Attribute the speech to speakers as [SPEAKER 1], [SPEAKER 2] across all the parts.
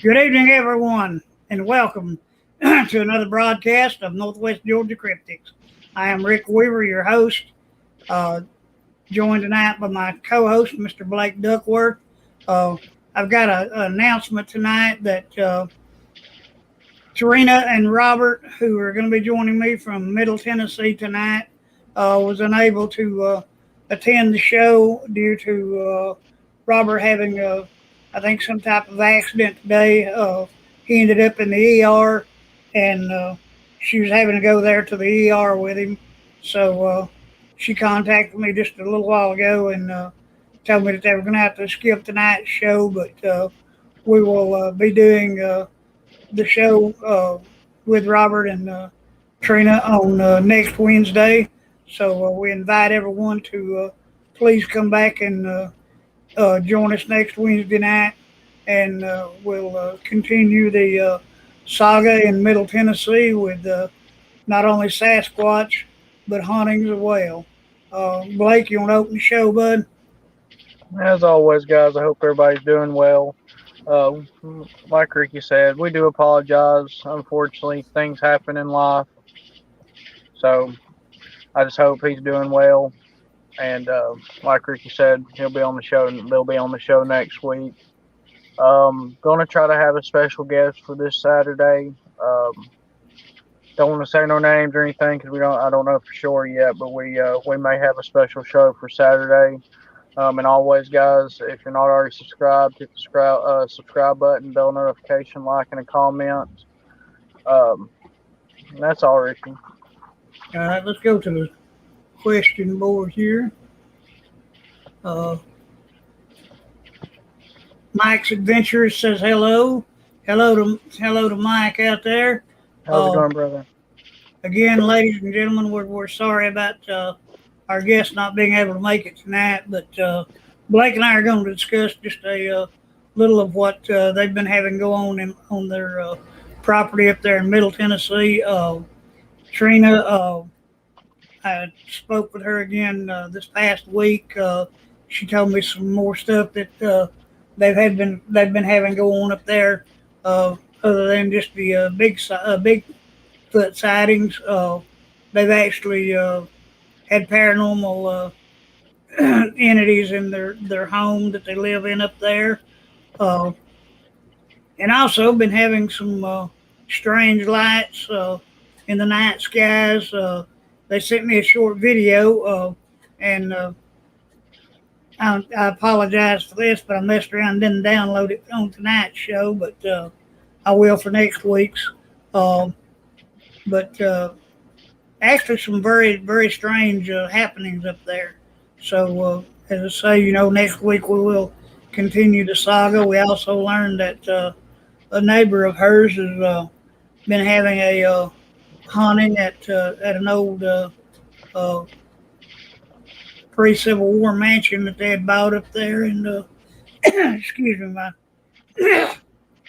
[SPEAKER 1] Good evening, everyone, and welcome to another broadcast of Northwest Georgia Cryptics. I am Rick Weaver, your host, uh, joined tonight by my co-host, Mr. Blake Duckworth. Uh, I've got an announcement tonight that Serena and Robert, who are going to be joining me from Middle Tennessee tonight, was unable to attend the show due to Robert having, I think, some type of accident today. He ended up in the ER, and she was having to go there to the ER with him. So she contacted me just a little while ago and told me that they were going to have to skip tonight's show, but we will be doing the show with Robert and Trina on next Wednesday. So we invite everyone to please come back and join us next Wednesday night, and we'll continue the saga in Middle Tennessee with not only Sasquatch but hauntings as well. Blake, you want to open the show, bud?
[SPEAKER 2] As always, guys, I hope everybody's doing well. Uh, like Ricky said, we do apologize. Unfortunately, things happen in life. So I just hope he's doing well. And like Ricky said, he'll be on the show. They'll be on the show next week. Gonna try to have a special guest for this Saturday. Don't want to say no names or anything because we don't. I don't know for sure yet, but we may have a special show for Saturday. And always, guys, if you're not already subscribed, hit the subscribe button, bell notification, like, and a comment. That's all, Ricky.
[SPEAKER 1] All right, let's go to the question board here. Uh, Mike's Adventures says hello. Hello to Mike out there.
[SPEAKER 2] How's it going, brother?
[SPEAKER 1] Again, ladies and gentlemen, we're sorry about our guest not being able to make it tonight, but Blake and I are going to discuss just a little of what they've been having go on their property up there in Middle Tennessee. Trina, I spoke with her again this past week. She told me some more stuff that they've been having go on up there, other than just the Bigfoot sightings. They've actually had paranormal entities in their home that they live in up there, uh, and also been having some strange lights in the night skies. They sent me a short video, and I apologize for this, but I messed around and didn't download it on tonight's show, but I will for next week's. But actually, some very, very strange happenings up there. So, as I say, next week we will continue the saga. We also learned that a neighbor of hers has been having a haunting at an old pre-Civil War mansion that they had bought up there, and excuse me, my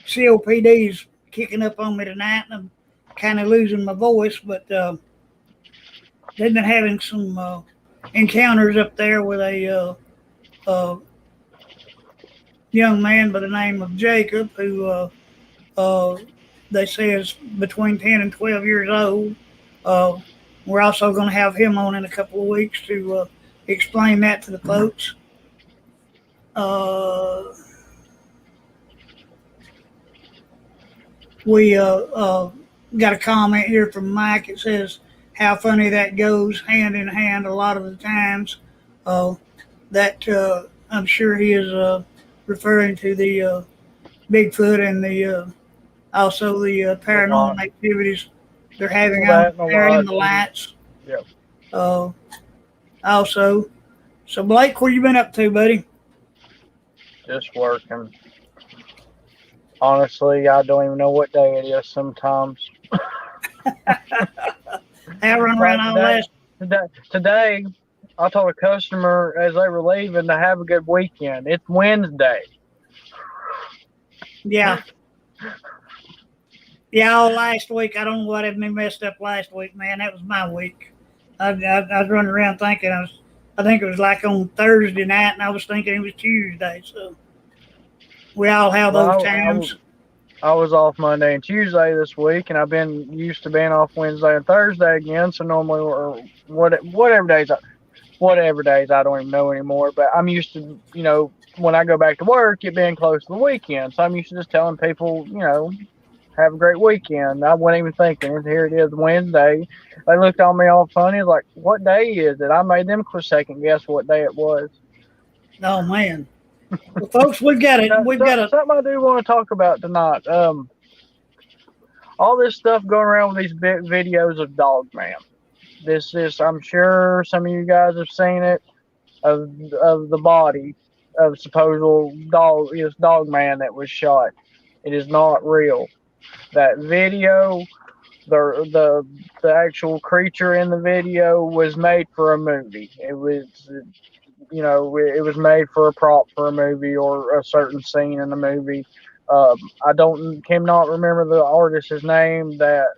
[SPEAKER 1] COPD's kicking up on me tonight, and I'm kind of losing my voice, but they've been having some encounters up there with a young man by the name of Jacob, who they say is between 10 and 12 years old. We're also going to have him on in a couple of weeks to explain that to the folks. We got a comment here from Mike. It says, how funny that goes hand in hand a lot of the times. That I'm sure he is referring to the Bigfoot and the also the paranormal activities they're having out there in the lights.
[SPEAKER 2] Yep.
[SPEAKER 1] Also, so Blake, what you been up to, buddy?
[SPEAKER 2] Just working. Honestly, I don't even know what day it is sometimes.
[SPEAKER 1] I run around all last.
[SPEAKER 2] Today, I told a customer as they were leaving to have a good weekend. It's Wednesday.
[SPEAKER 1] Yeah. Yeah, all last week. I don't know what had me messed up last week, man. That was my week. I was running around thinking I think it was like on Thursday night, and I was thinking it was Tuesday. So we all have those times.
[SPEAKER 2] I was off Monday and Tuesday this week, and I've been used to being off Wednesday and Thursday again. So normally, or whatever days I don't even know anymore. But I'm used to, when I go back to work, it being close to the weekend. So I'm used to just telling people, have a great weekend. I wasn't even thinking. Here it is, Wednesday. They looked on me all funny, like, "What day is it?" I made them second guess what day it was.
[SPEAKER 1] Oh man. Well, folks, we've got it. We've got a.
[SPEAKER 2] Something I do want to talk about tonight. All this stuff going around with these videos of Dog Man. This is, I'm sure some of you guys have seen it, of the body of supposed dog man that was shot. It is not real. That video, the actual creature in the video was made for a movie. It was, it was made for a prop for a movie or a certain scene in the movie. I cannot remember the artist's name that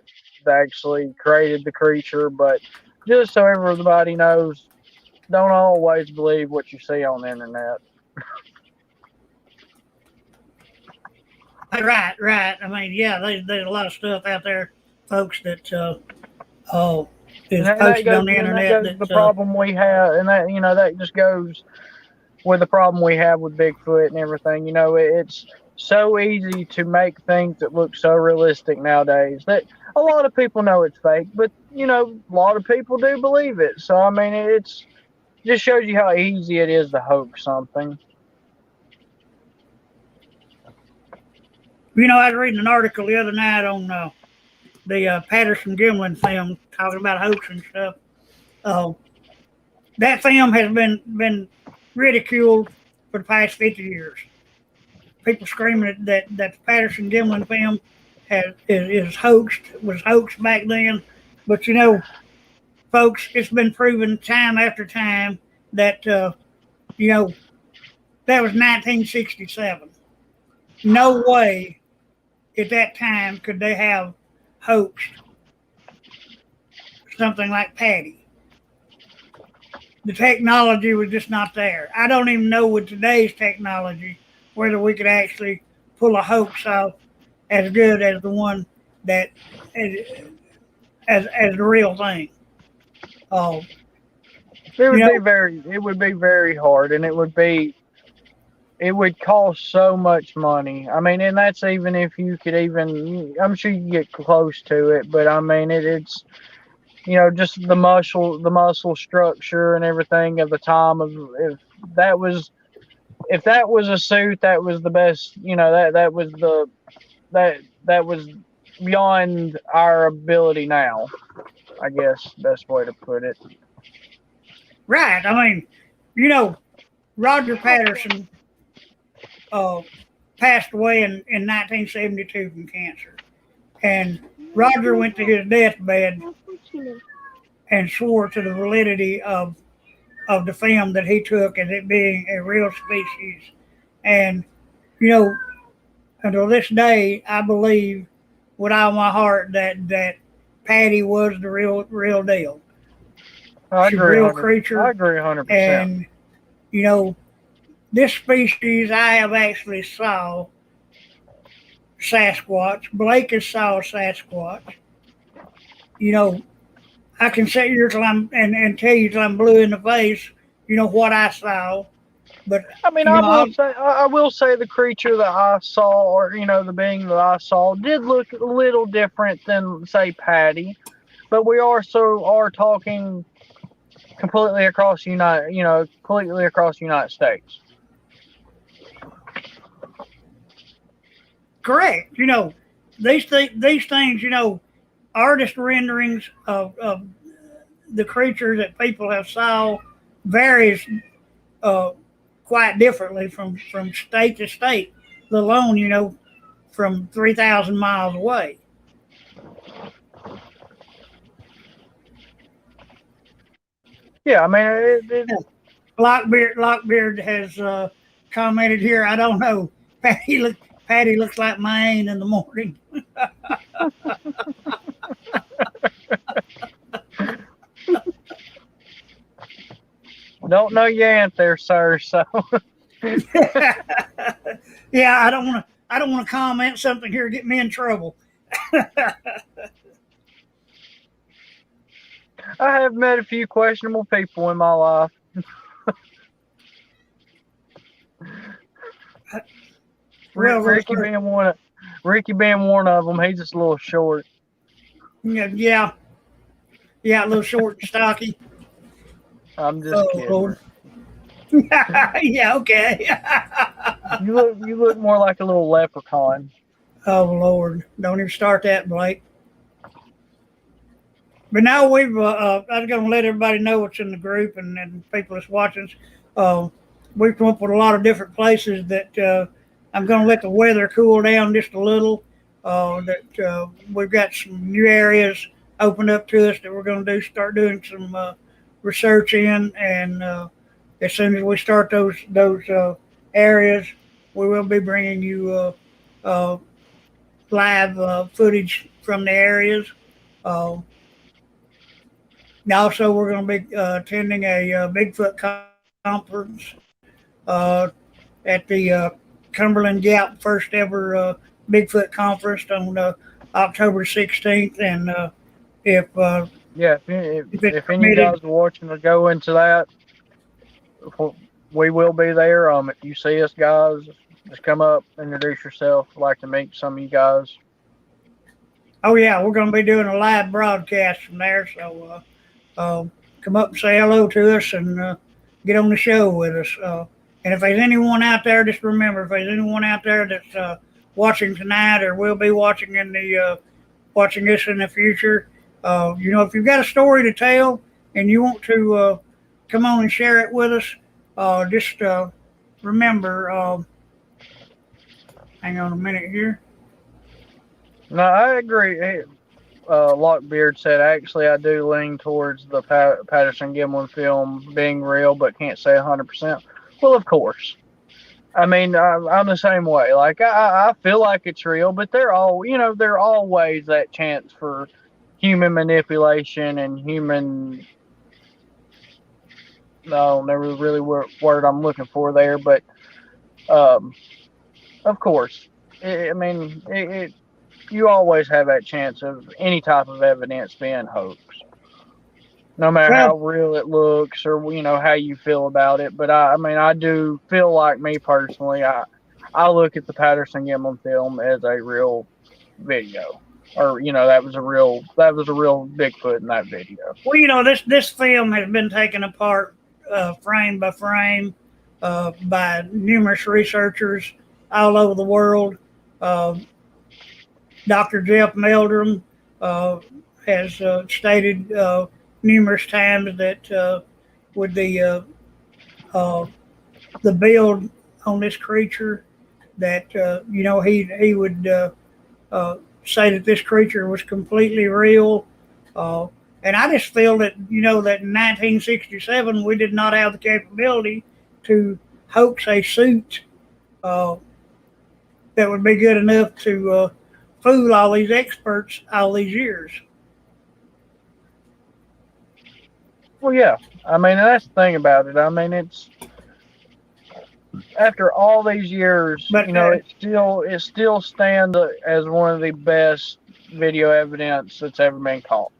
[SPEAKER 2] actually created the creature, but just so everybody knows, don't always believe what you see on the internet.
[SPEAKER 1] Right. I mean, yeah, there's a lot of stuff out there, folks, that is posted on the internet.
[SPEAKER 2] That the problem we have, and that just goes with the problem we have with Bigfoot and everything. It's so easy to make things that look so realistic nowadays that a lot of people know it's fake, but a lot of people do believe it. So I mean, it's just shows you how easy it is to hoax something.
[SPEAKER 1] I was reading an article the other night on the Patterson-Gimlin film talking about hoax and stuff. That film has been ridiculed for the past 50 years. People screaming that the Patterson-Gimlin film was hoaxed back then. But folks, it's been proven time after time that that was 1967. No way at that time could they have hoaxed something like Patty. The technology was just not there. I don't even know with today's technology whether we could actually pull a hoax off as good as the one that as the real thing.
[SPEAKER 2] It would be very hard, and it would cost so much money. I mean, and that's even if you could I'm sure you could get close to it, but I mean, it's, just the muscle structure and everything of the time of, if that was a suit, that was the best, that was beyond our ability now, I guess, best way to put it.
[SPEAKER 1] Right. I mean, Roger Patterson passed away in 1972 from cancer. And Roger went to his deathbed and swore to the validity of the film that he took as it being a real species. And, until this day, I believe with all my heart that Patty was the real deal.
[SPEAKER 2] She's
[SPEAKER 1] a real creature.
[SPEAKER 2] I agree 100%.
[SPEAKER 1] And, this species, I have actually saw Sasquatch. Blake has saw Sasquatch. I can sit here and tell you till I'm blue in the face, what I saw. But
[SPEAKER 2] I mean, I will say the creature that I saw, or the being that I saw, did look a little different than, say, Patty. But we are talking completely across the United States.
[SPEAKER 1] Correct. These things, artist renderings of the creatures that people have saw varies quite differently from state to state, let alone, from 3,000 miles away.
[SPEAKER 2] Yeah, I mean,
[SPEAKER 1] Lockbeard has commented here. I don't know. Patty looks like Maine in the morning.
[SPEAKER 2] Don't know your aunt there, sir. So
[SPEAKER 1] yeah, I don't I don't want to comment something here get me in trouble.
[SPEAKER 2] I have met a few questionable people in my life.
[SPEAKER 1] Well,
[SPEAKER 2] Ricky being one of them. He's just a little short.
[SPEAKER 1] yeah, yeah, a little short and stocky.
[SPEAKER 2] I'm just
[SPEAKER 1] Oh
[SPEAKER 2] kidding.
[SPEAKER 1] Lord. Yeah, okay.
[SPEAKER 2] You look more like a little leprechaun.
[SPEAKER 1] Oh Lord, don't even start that, Blake. But now I was going to let everybody know what's in the group and people that's watching us. We've come up with a lot of different places that I'm going to let the weather cool down just a little. We've got some new areas opened up to us that we're going to start doing some research in. And as soon as we start those areas, we will be bringing you uh, live footage from the areas. Uh, Also, we're going to be attending a Bigfoot conference at the Cumberland Gap first ever Bigfoot conference on October 16th. And if
[SPEAKER 2] Yeah,
[SPEAKER 1] if it's
[SPEAKER 2] if any of you
[SPEAKER 1] permitted,
[SPEAKER 2] guys are watching or go into that, we will be there. If you see us, guys, just come up, introduce yourself. I'd like to meet some of you guys.
[SPEAKER 1] oh yeah, we're going to be doing a live broadcast from there. So come up and say hello to us and get on the show with us. And if there's anyone out there, just remember, if there's anyone out there that's watching tonight or will be watching watching this in the future, if you've got a story to tell and you want to come on and share it with us, just remember. Hang on a minute here.
[SPEAKER 2] No, I agree. Hey, Lockbeard said, actually, I do lean towards the Patterson Gimlin film being real, but can't say 100%. Well, of course. I mean, I'm the same way. Like, I feel like it's real, but there are always that chance for human manipulation and human. No, never really word I'm looking for there, but um, of course, I mean, you always have that chance of any type of evidence being hoax, no matter
[SPEAKER 1] Well,
[SPEAKER 2] how real it looks or how you feel about it. But I mean, I do feel like me personally, I look at the Patterson Gimlin film as a real video, or that was a real Bigfoot in that video.
[SPEAKER 1] well, this film has been taken apart frame by frame by numerous researchers all over the world. Uh, Dr. Jeff Meldrum uh, has stated numerous times that with uh, the build on this creature, that he would say that this creature was completely real. Uh, and I just feel that that in 1967 we did not have the capability to hoax a suit uh, that would be good enough to fool all these experts all these years.
[SPEAKER 2] Well, yeah, I mean, that's the thing about it. I mean, it's after all these years,
[SPEAKER 1] But
[SPEAKER 2] it still stands as one of the best video evidence that's ever been caught.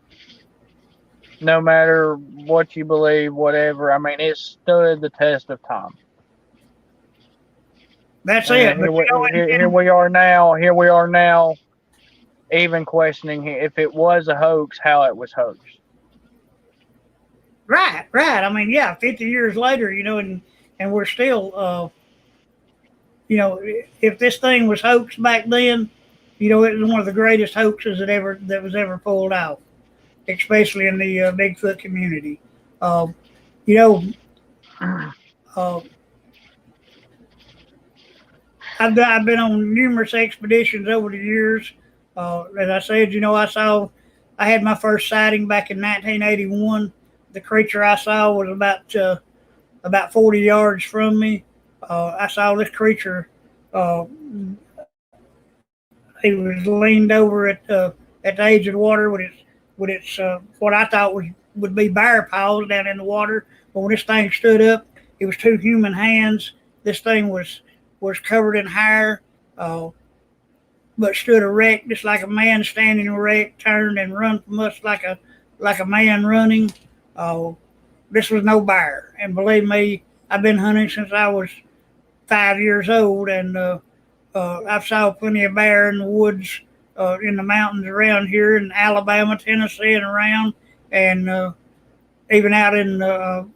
[SPEAKER 2] No matter what you believe, whatever. I mean, it stood the test of time.
[SPEAKER 1] that's
[SPEAKER 2] And
[SPEAKER 1] it. But
[SPEAKER 2] here we are now. Here we are now, even questioning if it was a hoax, how it was hoaxed.
[SPEAKER 1] right, right. I mean, yeah, 50 years later, and we're still, if this thing was hoaxed back then, it was one of the greatest hoaxes that was ever pulled out, especially in the Bigfoot community. Um, you know, uh, I've been on numerous expeditions over the years. As I said, I had my first sighting back in 1981. The creature I saw was about 40 yards from me. I saw this creature. Uh, he was leaned over at the edge of the water with its what I thought would be bear paws down in the water. But when this thing stood up, it was two human hands. This thing was covered in hair. uh, but stood erect, just like a man standing erect, turned and run from us like a man running. Uh, this was no bear, and believe me, I've been hunting since I was 5 years old, and I've saw plenty of bear in the woods, in the mountains around here in Alabama, Tennessee, and around, and even out in the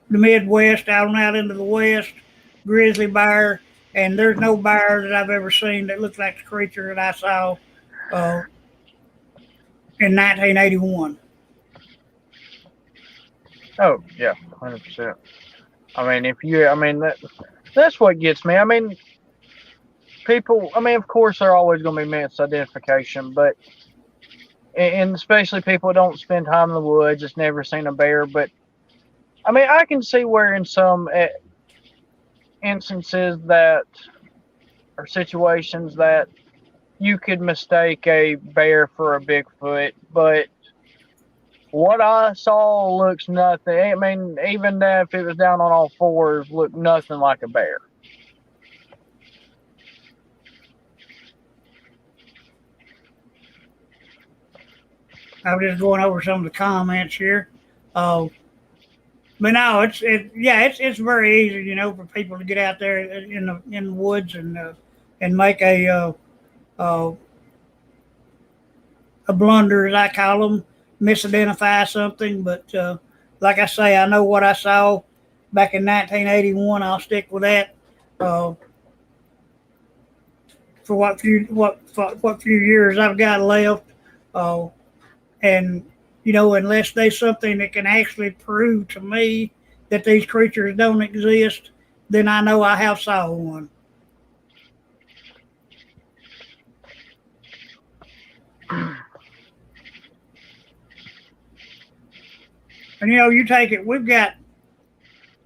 [SPEAKER 1] Midwest, out into the West, grizzly bear, and there's no bear that I've ever seen that looks like the creature that I saw uh, in 1981.
[SPEAKER 2] Oh yeah, 100%. I mean, that's what gets me. I mean, people. I mean, of course, they're always going to be misidentification, but and especially people who don't spend time in the woods, just never seen a bear. But I mean, I can see where in some instances that or situations that you could mistake a bear for a Bigfoot, but what I saw looks nothing. I mean, even that if it was down on all fours, looked nothing like a bear.
[SPEAKER 1] I was just going over some of the comments here. Uh, but no, it's very easy, for people to get out there in the woods and make uh, a blunder, as I call them, misidentify something. But like I say, I know what I saw back in 1981. I'll stick with that uh, for what few years I've got left. Uh, and unless there's something that can actually prove to me that these creatures don't exist, then I know I have saw one. And you take it. We've got,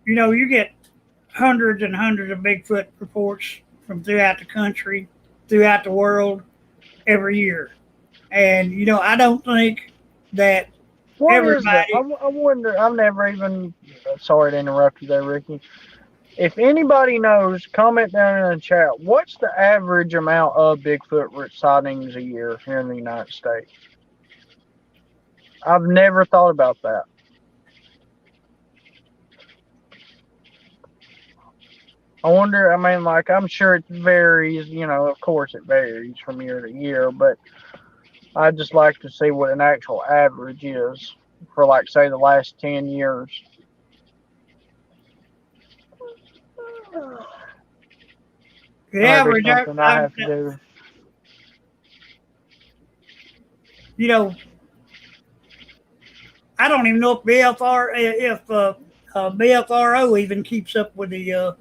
[SPEAKER 1] you get hundreds and hundreds of Bigfoot reports from throughout the country, throughout the world, every year. And I don't think that
[SPEAKER 2] What is that?
[SPEAKER 1] everybody.
[SPEAKER 2] I wonder. I've never even. Sorry to interrupt you there, Ricky. If anybody knows, comment down in the chat. What's the average amount of Bigfoot sightings a year here in the United States? I've never thought about that. I wonder. I mean, like, I'm sure it varies. Of course, it varies from year to year, but I'd just like to see what an actual average is for, like, say, the last 10 years.
[SPEAKER 1] The average,
[SPEAKER 2] something I have to do.
[SPEAKER 1] I don't even know if BFRO even keeps up with the
[SPEAKER 2] No,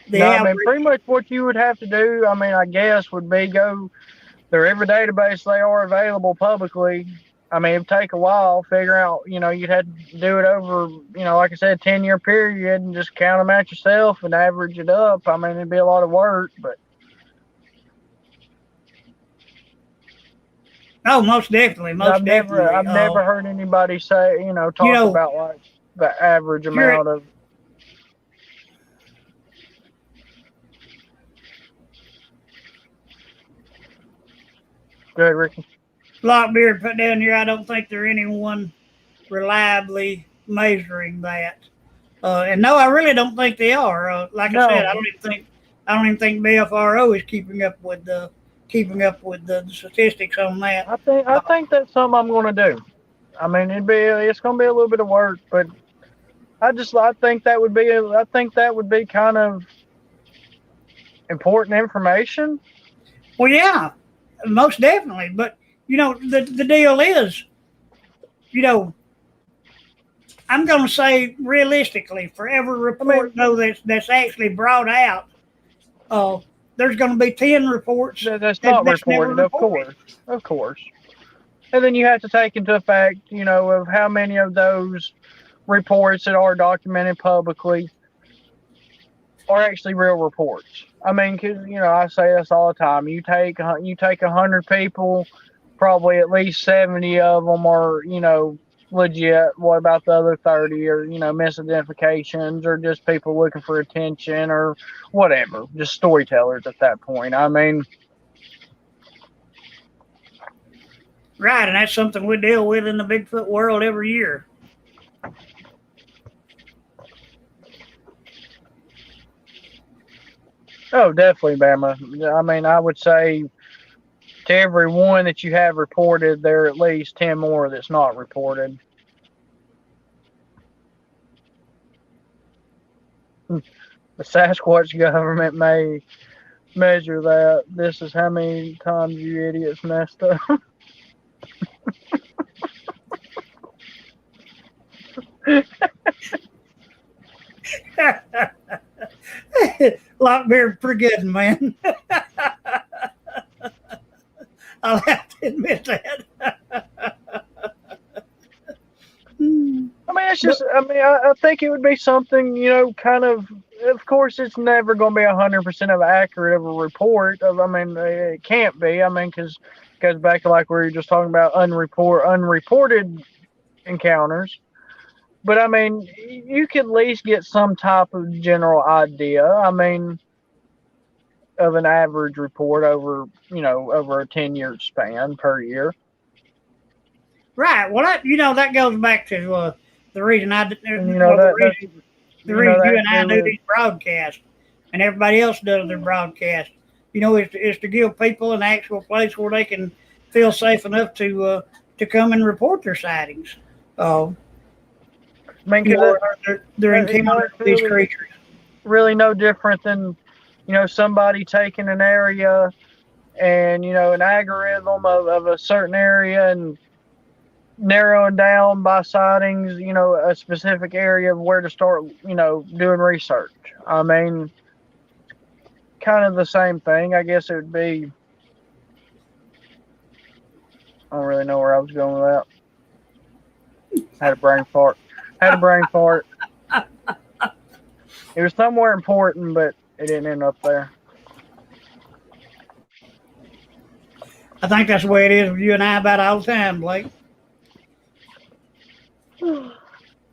[SPEAKER 2] I mean,
[SPEAKER 1] average.
[SPEAKER 2] pretty much what you would have to do, I mean, I guess, would be go through every database they are available publicly. I mean, it'd take a while, figure out, you'd have to do it over, like I said, 10-year period and just count them out yourself and average it up. I mean, it'd be a lot of work, but.
[SPEAKER 1] Oh, most definitely,
[SPEAKER 2] I've never heard anybody say, talk about like the average amount of. Go ahead, Ricky.
[SPEAKER 1] Lockbeard put down here. I don't think there's anyone reliably measuring that. And no, I really don't think they are. Like I said, I don't even think BFRO is keeping up with the statistics on that.
[SPEAKER 2] I think that's something I'm going to do. I mean, it's going to be a little bit of work, but I think that would be kind of important information.
[SPEAKER 1] Well, yeah, most definitely. But the deal is, I'm going to say realistically, for every report that's actually brought out, there's going to be 10 reports
[SPEAKER 2] that's not reported, of course. And then you have to take into effect, of how many of those reports that are documented publicly are actually real reports. I mean, because I say this all the time. You take 100 people, probably at least 70 of them are legit. What about the other 30, or misidentifications, or just people looking for attention, or whatever, just storytellers at that point. I mean,
[SPEAKER 1] Right, and that's something we deal with in the Bigfoot world every year.
[SPEAKER 2] oh, definitely, Bama. I mean, I would say to every one that you have reported, there are at least 10 more that's not reported. The Sasquatch government may measure that. This is how many times you idiots messed up.
[SPEAKER 1] Lockbeard, pretty good, man. I'll have to admit that.
[SPEAKER 2] I mean, it's
[SPEAKER 1] But
[SPEAKER 2] just, I think it would be something, kind of course, it's never going to be 100% of accurate of a report. I mean, it can't be. I mean, because it goes back to like we were just talking about unreported encounters. But I mean, you could at least get some type of general idea. I mean, of an average report over a 10-year span per year.
[SPEAKER 1] right, well, that goes back to the reason
[SPEAKER 2] And
[SPEAKER 1] well,
[SPEAKER 2] that's
[SPEAKER 1] the reason
[SPEAKER 2] that
[SPEAKER 1] you
[SPEAKER 2] has
[SPEAKER 1] and
[SPEAKER 2] to
[SPEAKER 1] I
[SPEAKER 2] do
[SPEAKER 1] do
[SPEAKER 2] with
[SPEAKER 1] these broadcasts, and everybody else does their broadcasts. Is to give people an actual place where they can feel safe enough to come and report their sightings. Uh,
[SPEAKER 2] I mean, because
[SPEAKER 1] their encounters
[SPEAKER 2] it's
[SPEAKER 1] with these
[SPEAKER 2] really
[SPEAKER 1] creatures.
[SPEAKER 2] really no different than somebody taking an area and an algorithm of a certain area and narrowing down by sightings, a specific area of where to start, doing research. I mean, kind of the same thing. I guess it would be. I don't really know where I was going with that. Had a brain fart. Had a brain fart. It was somewhere important, but it didn't end up there.
[SPEAKER 1] I think that's the way it is with you and I about all the time, Blake.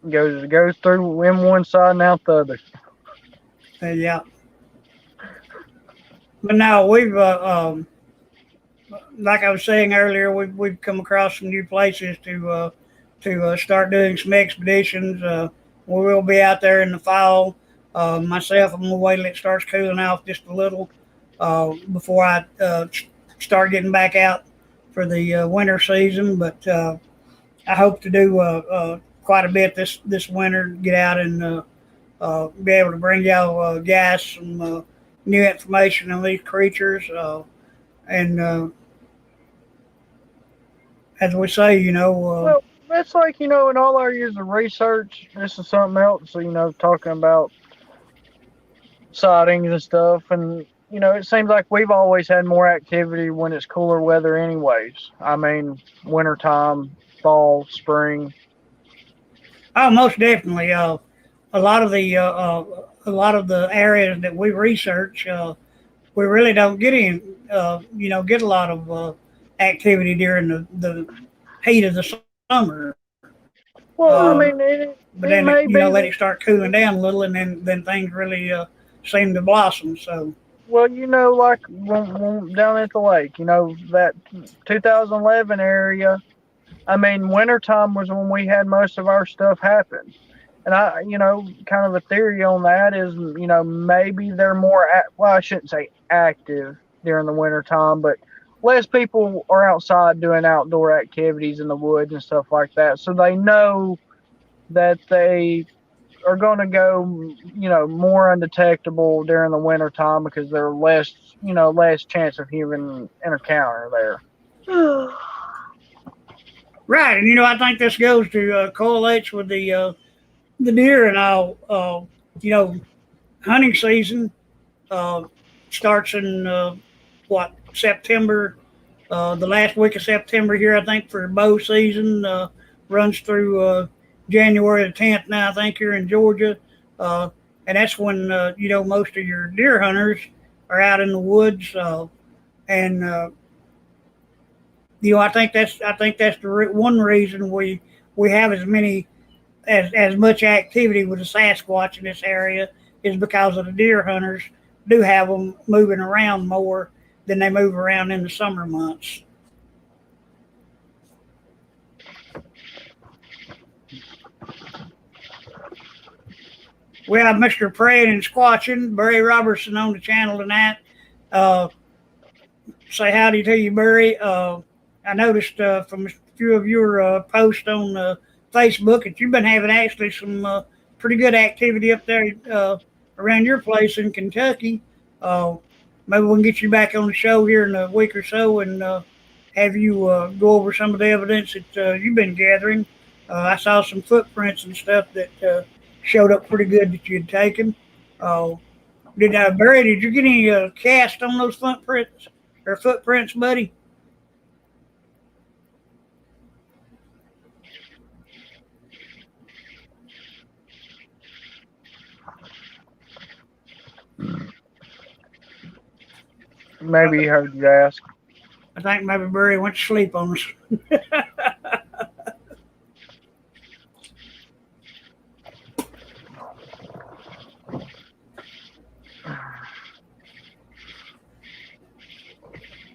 [SPEAKER 2] Goes through in one side and out the other.
[SPEAKER 1] Yeah. But no, we've like I was saying earlier, we've come across some new places to start doing some expeditions. We will be out there in the fall. Myself, I'm gonna wait till it starts cooling off just a little before I start getting back out for the winter season. But I hope to do quite a bit this winter. Get out and be able to bring y'all guys some new information on these creatures. And as we say,
[SPEAKER 2] Well, that's like in all our years of research. This is something else. So, talking about sightings and stuff, and it seems like we've always had more activity when it's cooler weather, anyways. I mean, wintertime, fall, spring.
[SPEAKER 1] oh, most definitely. A lot of the areas that we research, we really don't get get a lot of activity during the heat of the summer.
[SPEAKER 2] Well, I
[SPEAKER 1] But
[SPEAKER 2] mean,
[SPEAKER 1] then
[SPEAKER 2] it may be
[SPEAKER 1] let
[SPEAKER 2] that.
[SPEAKER 1] it start cooling down a little, and then things really seem to blossom. So
[SPEAKER 2] Well, like down at the lake, that 2011 area. I mean, wintertime was when we had most of our stuff happen. And kind of a theory on that is, maybe they're more, well, I shouldn't say active during the wintertime, but less people are outside doing outdoor activities in the woods and stuff like that. So they know that they are going to go, more undetectable during the wintertime because there's less chance of human encounter there.
[SPEAKER 1] right, and I think this goes to correlates with the deer and all. Hunting season uh, starts in what September, the last week of September here. I think for bow season runs through January the 10th. Now I think here in Georgia, and that's when most of your deer hunters are out in the woods, and I think that's the one reason we have as much activity with the Sasquatch in this area is because of the deer hunters do have them moving around more than they move around in the summer months. We have Mr. Praying and Squatching, Barry Robertson on the channel tonight. Uh, Say howdy to you, Barry. I noticed from a few of your posts on Facebook that you've been having actually some pretty good activity up there around your place in Kentucky. Uh, Maybe we can get you back on the show here in a week or so and have you go over some of the evidence that you've been gathering. I saw some footprints and stuff that showed up pretty good that you had taken. Uh, did Barry? Did you get any cast on those footprints, buddy?
[SPEAKER 2] Maybe he heard you ask.
[SPEAKER 1] I think maybe Barry went to sleep on us.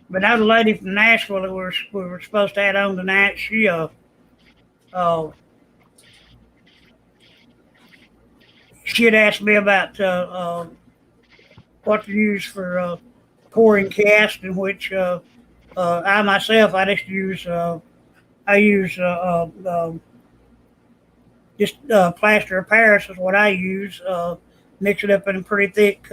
[SPEAKER 1] But now the lady from Nashville that we were supposed to have on tonight, uh she had asked me about what to use for pouring cast, in which I myself I just use I use just plaster of Paris is what I use. Mix it up in a pretty thick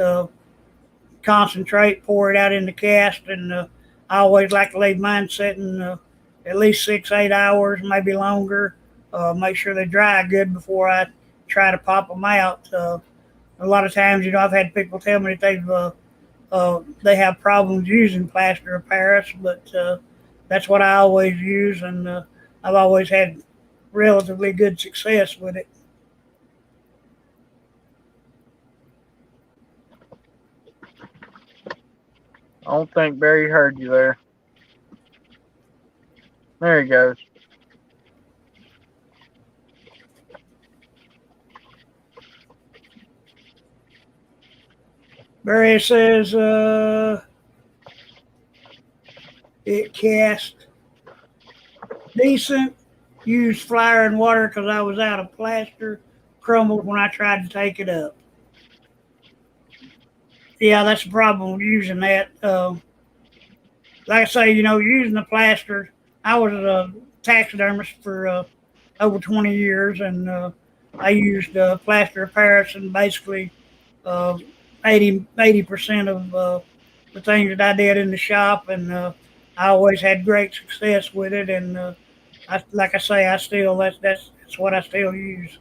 [SPEAKER 1] concentrate, pour it out in the cast, and I always like to leave mine sitting at least 6, 8 hours, maybe longer. Make sure they dry good before I try to pop them out. A lot of times, I've had people tell me that they have problems using plaster of Paris, but that's what I always use, and I've always had relatively good success with it.
[SPEAKER 2] I don't think Barry heard you there. There he goes.
[SPEAKER 1] Barry says it cast decent. Used flour and water because I was out of plaster. Crumbled when I tried to take it up. Yeah, that's the problem with using that. Like I say, using the plaster. I was a taxidermist for over 20 years, and I used plaster of Paris and basically uh, 80% of the things that I did in the shop, and I always had great success with it. And like I say, I still that's what I still use.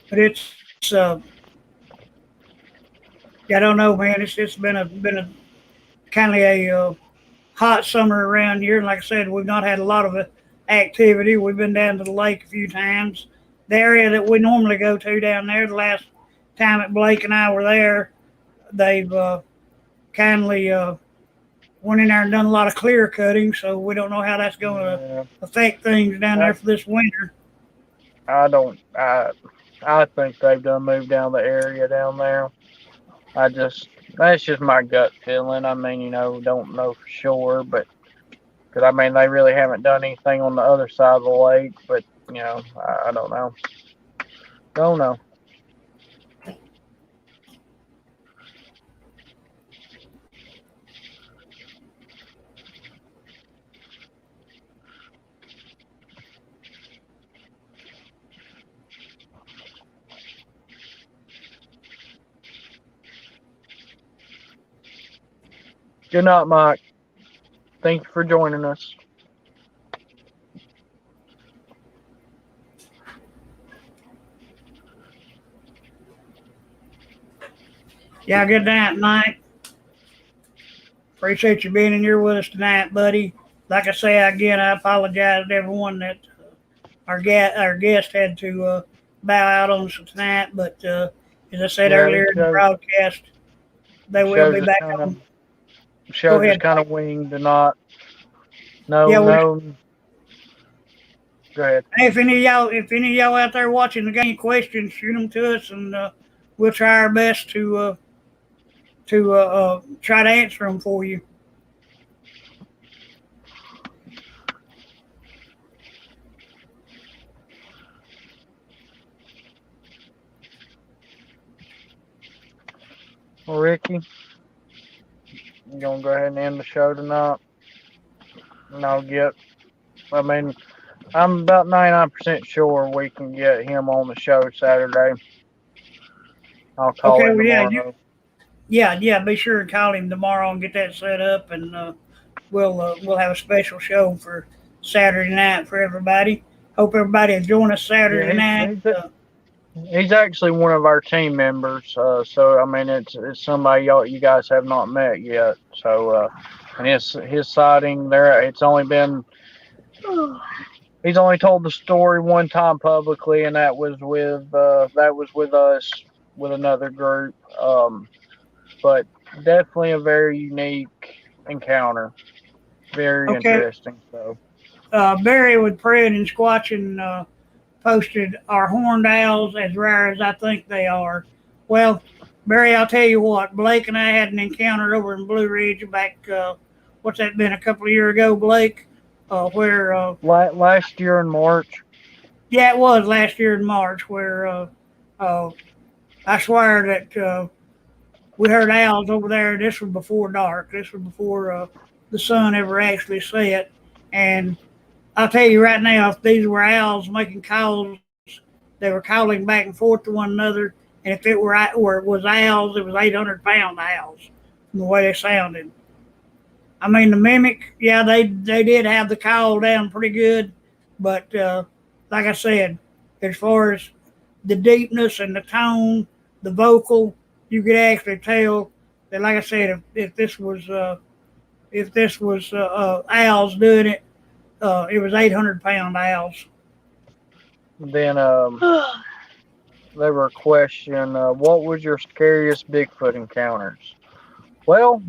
[SPEAKER 1] But I don't know, man. It's been a kind of a hot summer around here, and like I said, we've not had a lot of activity. We've been down to the lake a few times. The area that we normally go to down there, the last time that Blake and I were there, they've kindly went in there and done a lot of clear cutting, so we don't know how that's going to
[SPEAKER 2] Yeah,
[SPEAKER 1] affect things down there for this winter.
[SPEAKER 2] I don't. I think they've done moved down the area down there. That's just my gut feeling. I mean, don't know for sure, but because I mean they really haven't done anything on the other side of the lake. But I don't know. Don't know. Good night, Mike. Thank you for joining us.
[SPEAKER 1] Yeah, good night, Mike. Appreciate you being in here with us tonight, buddy. Like I say again, I apologize to everyone that our guest had to bow out on us tonight. But as I said
[SPEAKER 2] Yeah,
[SPEAKER 1] earlier in the broadcast, they will
[SPEAKER 2] shows
[SPEAKER 1] be
[SPEAKER 2] it
[SPEAKER 1] back
[SPEAKER 2] kind of
[SPEAKER 1] on.
[SPEAKER 2] show
[SPEAKER 1] Go
[SPEAKER 2] just
[SPEAKER 1] ahead.
[SPEAKER 2] kind of winged and not no
[SPEAKER 1] Yeah,
[SPEAKER 2] no. Go ahead.
[SPEAKER 1] if any of y'all out there watching the game questions, shoot them to us, and we'll try our best to try to answer them for you.
[SPEAKER 2] Well, Ricky, you gonna go ahead and end the show tonight? And I'll get. I mean, I'm about 99% sure we can get him on the show Saturday. I'll call
[SPEAKER 1] Okay,
[SPEAKER 2] him
[SPEAKER 1] well,
[SPEAKER 2] tomorrow.
[SPEAKER 1] yeah. Be sure to call him tomorrow and get that set up, and we'll have a special show for Saturday night for everybody. Hope everybody will join us
[SPEAKER 2] Yeah,
[SPEAKER 1] Saturday night.
[SPEAKER 2] he's actually one of our team members. So I mean, it's somebody you guys have not met yet. So and his sighting there, it's only been he's only told the story one time publicly, and that was with us with another group. But definitely a very unique encounter. Very
[SPEAKER 1] Okay,
[SPEAKER 2] interesting. So
[SPEAKER 1] Barry with Fred and Squatching posted our horned owls as rare as I think they are. Well, Barry, I'll tell you what. Blake and I had an encounter over in Blue Ridge back. What's that been? A couple of years ago, Blake. Where
[SPEAKER 2] last year in March,
[SPEAKER 1] Yeah, it was last year in March where uh, I swear that we heard owls over there. This was before dark. This was before the sun ever actually set. And I'll tell you right now, if these were owls making calls, they were calling back and forth to one another. And if it was owls, it was 800-pound owls from the way they sounded. I mean, the mimic, yeah, they did have the call down pretty good, but like I said, as far as the deepness and the tone, the vocal, you could actually tell that. Like I said, if this was owls doing it, it was 800-pound owls.
[SPEAKER 2] then they were questioning what was your scariest Bigfoot encounters? Well,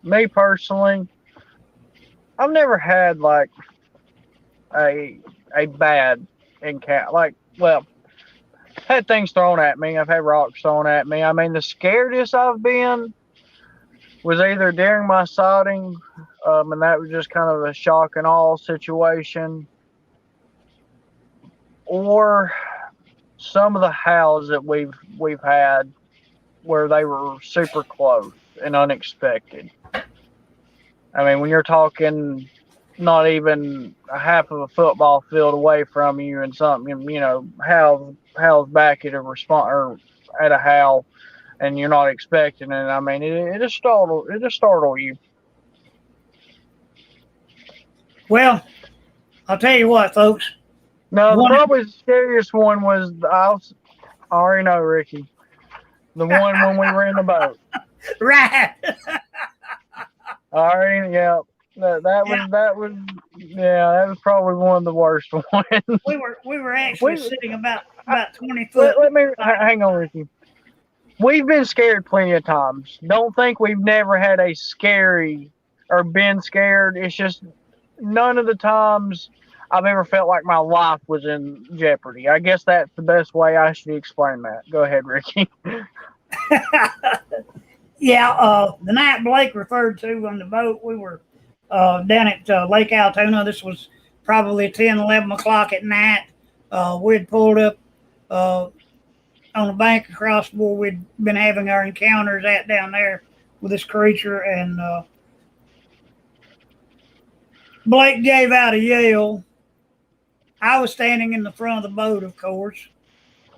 [SPEAKER 2] me personally, I've never had like a bad encounter. Like, well, had things thrown at me. I've had rocks thrown at me. I mean, the scariest I've been was either during my sighting, and that was just kind of a shock and awe situation, or some of the howls that we've had where they were super close and unexpected. I mean, when you're talking not even a half of a football field away from you, and something, howls back at a response or at a howl, and you're not expecting it. I mean, it just startled you.
[SPEAKER 1] Well, I'll tell you what, folks.
[SPEAKER 2] No, the
[SPEAKER 1] One,
[SPEAKER 2] probably scariest one was I already know, Ricky. The one when we were in the boat.
[SPEAKER 1] right?
[SPEAKER 2] Already, yeah.
[SPEAKER 1] Yeah,
[SPEAKER 2] That was yeah, that was probably one of the worst ones.
[SPEAKER 1] we were actually
[SPEAKER 2] we,
[SPEAKER 1] sitting about
[SPEAKER 2] I,
[SPEAKER 1] 20 foot.
[SPEAKER 2] let me hang on, Ricky. We've been scared plenty of times. Don't think we've never had a scary or been scared. It's just none of the times I've ever felt like my life was in jeopardy. I guess that's the best way I should explain that. Go ahead, Ricky.
[SPEAKER 1] Yeah, the night Blake referred to on the boat, we were down at Lake Altoona. This was probably 10, 11 o'clock at night. We had pulled up uh, on the bank across where we'd been having our encounters at down there with this creature, and Blake gave out a yell. I was standing in the front of the boat, of course.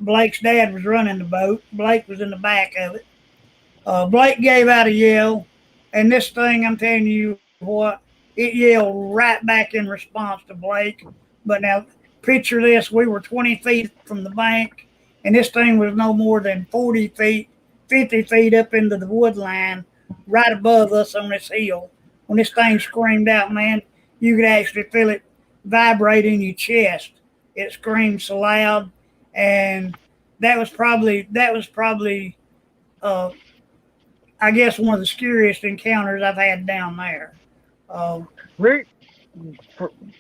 [SPEAKER 1] Blake's dad was running the boat. Blake was in the back of it. Blake gave out a yell, and this thing, I'm telling you what, it yelled right back in response to Blake. But now, picture this: we were 20 feet from the bank, and this thing was no more than 40 feet, 50 feet up into the wood line, right above us on this hill. When this thing screamed out, man, you could actually feel it vibrate in your chest. It screamed so loud, and that was probably uh, I guess one of the scariest encounters I've had down there. Uh,
[SPEAKER 2] Rick,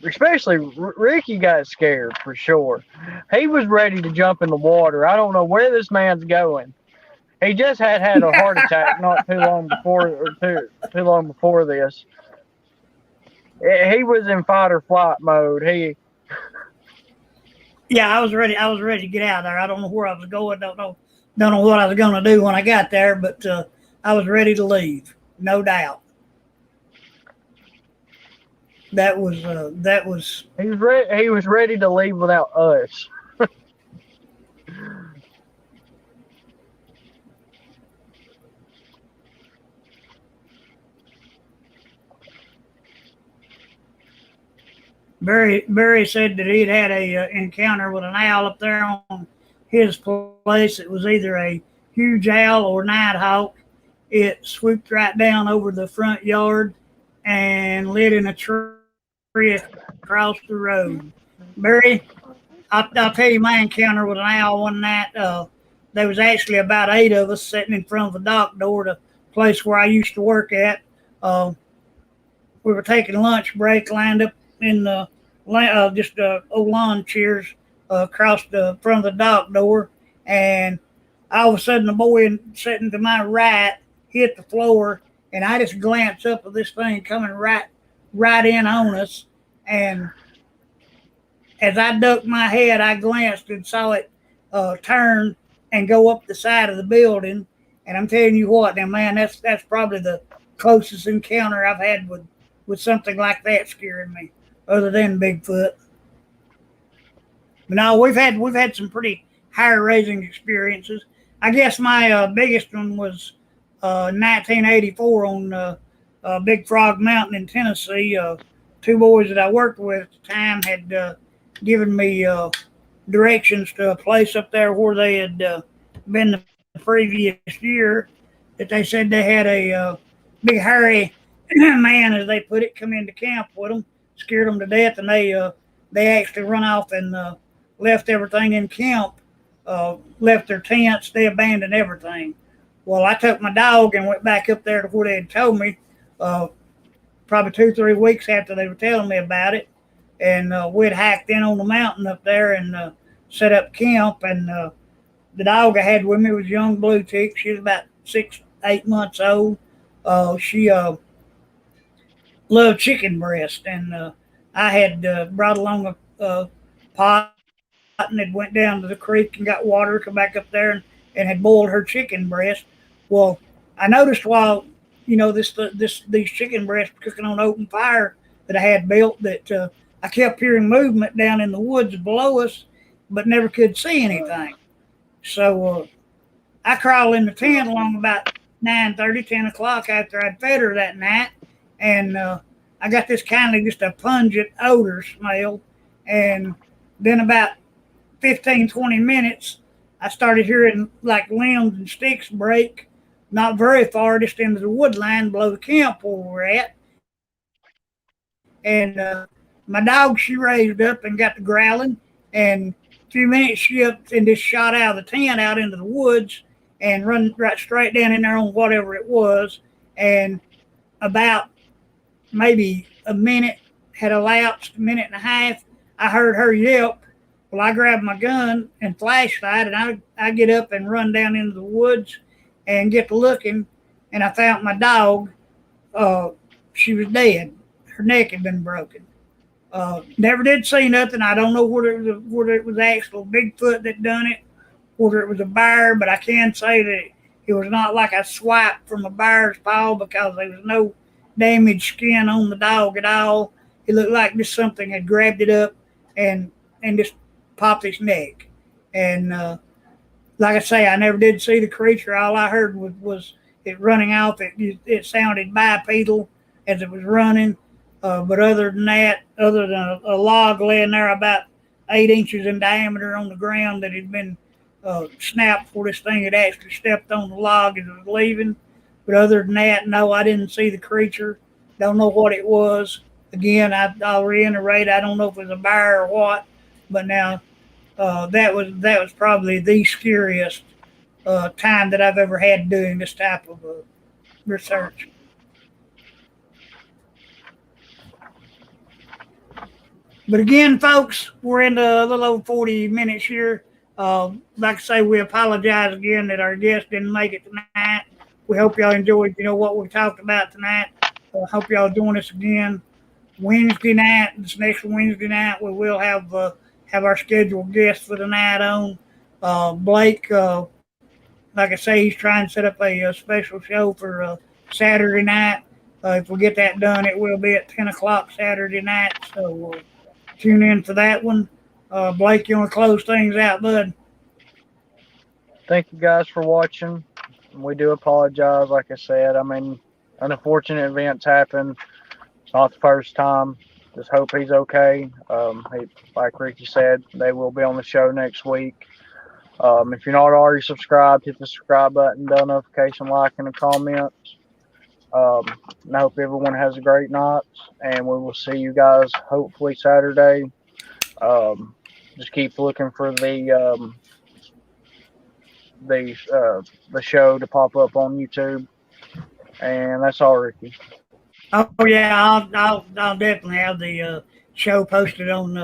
[SPEAKER 2] especially Ricky got scared for sure. He was ready to jump in the water. I don't know where this man's going. He just had a heart attack not too long before, or too long before this. He was in fight or flight mode.
[SPEAKER 1] yeah, I was ready. I was ready to get out of there. I don't know where I was going. Don't know what I was going to do when I got there, but I was ready to leave, no doubt. That was
[SPEAKER 2] He was ready to leave without us.
[SPEAKER 1] Barry said that he'd had a encounter with an owl up there on his place. It was either a huge owl or nighthawk. It swooped right down over the front yard and lit in a tree across the road. Barry, I'll tell you my encounter with an owl one night. There was actually about 8 of us sitting in front of the dock door, the place where I used to work at. Uh, we were taking lunch break, lined up in the just old lawn chairs across the front of the dock door, and all of a sudden the boy sitting to my right hit the floor, and I just glanced up at this thing coming right in on us, and as I ducked my head, I glanced and saw it turn and go up the side of the building. And I'm telling you what, now man, that's probably the closest encounter I've had with something like that scaring me, other than Bigfoot. But no, we've had some pretty hair raising experiences. I guess my biggest one was 1984 on Big Frog Mountain in Tennessee. Two boys that I worked with at the time had given me directions to a place up there where they had been the previous year. That they said they had a big hairy man, as they put it, come into camp with them, scared them to death, and they actually run off and left everything in camp, left their tents, they abandoned everything. Well, I took my dog and went back up there to where they had told me, uh, probably 2 3 weeks after they were telling me about it, and we'd hiked in on the mountain up there and set up camp. And the dog I had with me was a young blue tick. She was about 6 8 months old. She loved chicken breast, and I had brought along a pot and had went down to the creek and got water, come back up there and had boiled her chicken breast. Well, I noticed while these chicken breasts cooking on open fire that I had built that I kept hearing movement down in the woods below us, but never could see anything. So I crawled in the tent along about 9:30, 10 o'clock after I'd fed her that night, and I got this kind of just a pungent odor smell. And then about 15, 20 minutes, I started hearing like limbs and sticks break, not very far, just into the wood line below the camp where we're at. And my dog, she raised up and got to growling, and a few minutes she up and just shot out of the tent out into the woods and run right straight down in there on whatever it was. And about maybe a minute had elapsed, a minute and a half, I heard her yelp. Well, I grabbed my gun and flashlight, and I get up and run down into the woods and get to looking, and I found my dog. Uh, she was dead. Her neck had been broken. Never did see nothing. I don't know whether it was actual Bigfoot that done it, whether it was a bear, but I can say that it was not like a swipe from a bear's paw, because there was no damaged skin on the dog at all. It looked like just something had grabbed it up and just popped its neck. And like I say, I never did see the creature. All I heard was it running off. It sounded bipedal as it was running. But other than that, other than a log laying there about 8 inches in diameter on the ground that had been snapped before this thing had actually stepped on the log as it was leaving. But other than that, no, I didn't see the creature. Don't know what it was. Again, I'll reiterate, I don't know if it was a bear or what. But now that was probably the scariest time that I've ever had doing this type of research. But again, folks, we're in a little over 40 minutes here. Like I say, we apologize again that our guest didn't make it tonight. We hope y'all enjoyed, what we talked about tonight. Hope y'all join us again Wednesday night. This next Wednesday night, we will have our scheduled guest for the night on. Blake, like I say, he's trying to set up a special show for Saturday night. If we get that done, it will be at 10 o'clock Saturday night. So tune in for that one. Blake, you want to close things out, bud?
[SPEAKER 2] Thank you guys for watching. We do apologize, like I said. I mean, unfortunate events happen. It's not the first time. Just hope he's okay. Like Ricky said, they will be on the show next week. If you're not already subscribed, hit the subscribe button, bell notification, like, and the comments. And I hope everyone has a great night, and we will see you guys hopefully Saturday. Just keep looking for the show to pop up on YouTube, and that's all, Ricky.
[SPEAKER 1] Oh yeah, I'll definitely have the show posted on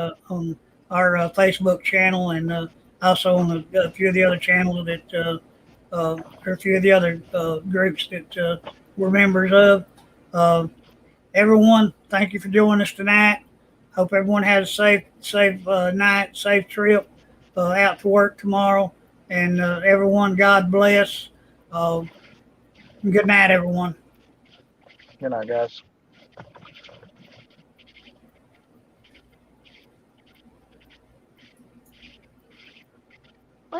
[SPEAKER 1] our Facebook channel and also on a few of the other channels that or a few of the other groups that we're members of. Everyone, thank you for joining us tonight. Hope everyone has a safe night, safe trip out to work tomorrow. And everyone, God bless. Good night, everyone.
[SPEAKER 2] Good night, guys.